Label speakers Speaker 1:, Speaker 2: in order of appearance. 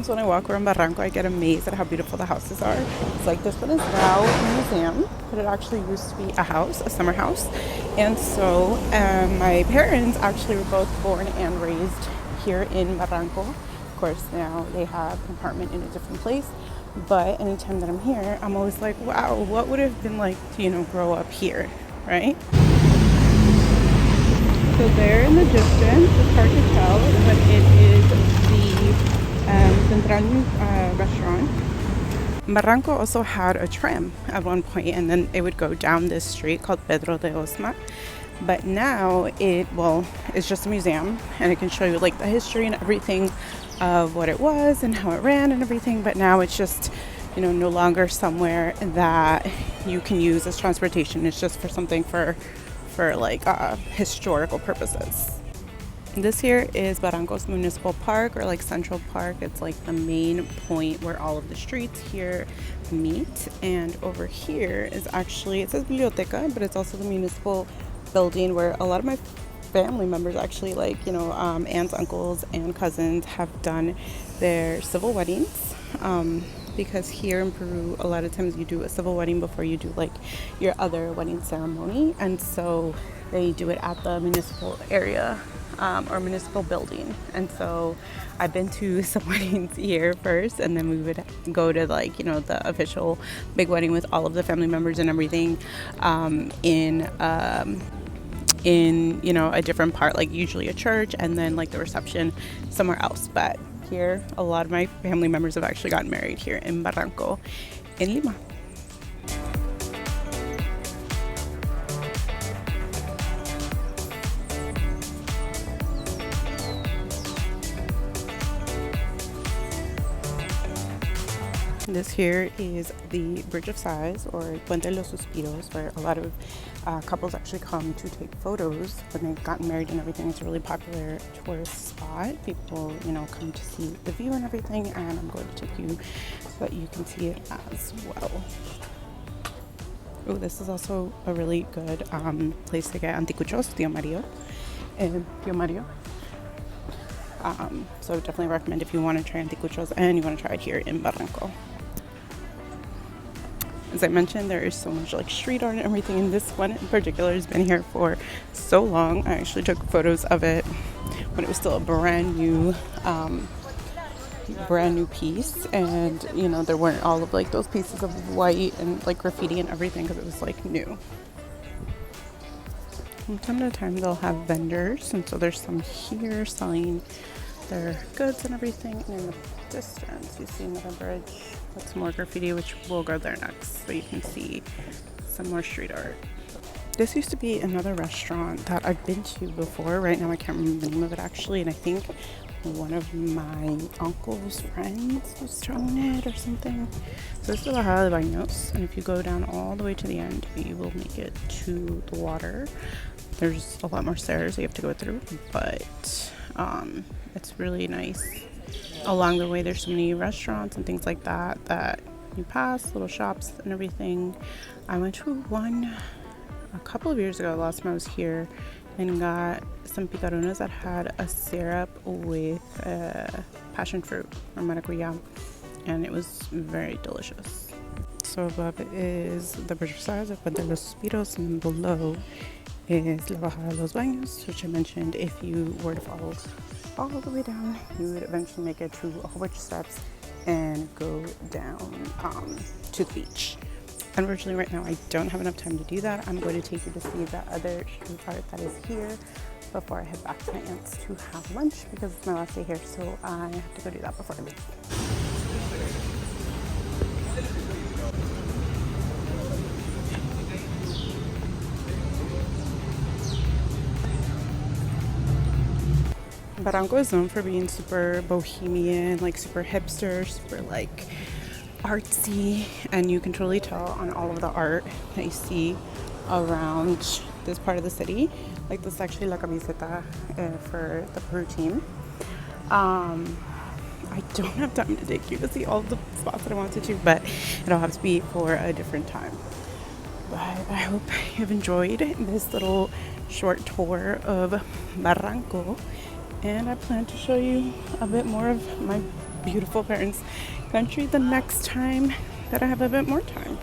Speaker 1: sometimes when I walk around Barranco, I get amazed at how beautiful the houses are. It's like this one is now a museum, but it actually used to be a house, a summer house. And so my parents actually were both born and raised here in Barranco. Of course, now they have an apartment in a different place. But anytime that I'm here, I'm always like, wow, what would it have been like to, grow up here, right? So there in the distance, it's hard to tell, but it is the Central restaurant. Barranco also had a tram at one point, and then it would go down this street called Pedro de Osma. But now it's just a museum, and it can show you like the history and everything of what it was and how it ran and everything. But now it's just, no longer somewhere that you can use as transportation. It's just for something for like historical purposes. This here is Barranco's Municipal Park, or like Central Park. It's like the main point where all of the streets here meet. And over here is actually, it says biblioteca, but it's also the municipal building where a lot of my family members actually, like, aunts, uncles, and cousins have done their civil weddings. Because here in Peru, a lot of times you do a civil wedding before you do like your other wedding ceremony, and so they do it at the municipal area or municipal building. And so I've been to some weddings here first, and then we would go to like the official big wedding with all of the family members and everything in a different part, like usually a church, and then like the reception somewhere else. But here, a lot of my family members have actually gotten married here in Barranco, in Lima. This here is the Bridge of Sighs, or Puente de los Suspiros, where a lot of couples actually come to take photos when they've gotten married and everything. It's a really popular tourist spot. People, come to see the view and everything, and I'm going to take you so that you can see it as well. Oh, this is also a really good place to get anticuchos, Tío Mario. So definitely recommend if you want to try anticuchos and you want to try it here in Barranco. As I mentioned, there is so much like street art and everything, and this one in particular has been here for so long. I actually took photos of it when it was still a brand new piece, and there weren't all of like those pieces of white and like graffiti and everything, because it was like new. From time to time they'll have vendors, and so there's some here selling their goods and everything. And in the distance you see another bridge with some more graffiti, which we'll go there next so you can see some more street art. This used to be another restaurant that I've been to before. Right now I can't remember the name of it actually, and I think one of my uncle's friends was showing it or something. So this is La Jala de Baños, and if you go down all the way to the end, you will make it to the water. There's a lot more stairs you have to go through, but it's really nice. Along the way there's so many restaurants and things like that you pass, little shops and everything. I went to one a couple of years ago, last time I was here, and got some picarones that had a syrup with passion fruit or maracuyá, and it was very delicious. So above it is the Bridge of Sighs of Puente de los Suspiros, and below is La Bajada de los Baños, which I mentioned if you were to follow all the way down, you would eventually make it to a whole bunch of steps and go down to the beach. Unfortunately, right now I don't have enough time to do that. I'm going to take you to see the other street art that is here before I head back to my aunt's to have lunch, because it's my last day here, so I have to go do that before I leave. Barranco is known for being super bohemian, like super hipster, super like artsy, and you can totally tell on all of the art that you see around this part of the city. Like this is actually la camiseta for the Peru team. I don't have time to take you to see all the spots that I wanted to, but it'll have to be for a different time. But I hope you've enjoyed this little short tour of Barranco, and I plan to show you a bit more of my beautiful Parents country the next time that I have a bit more time.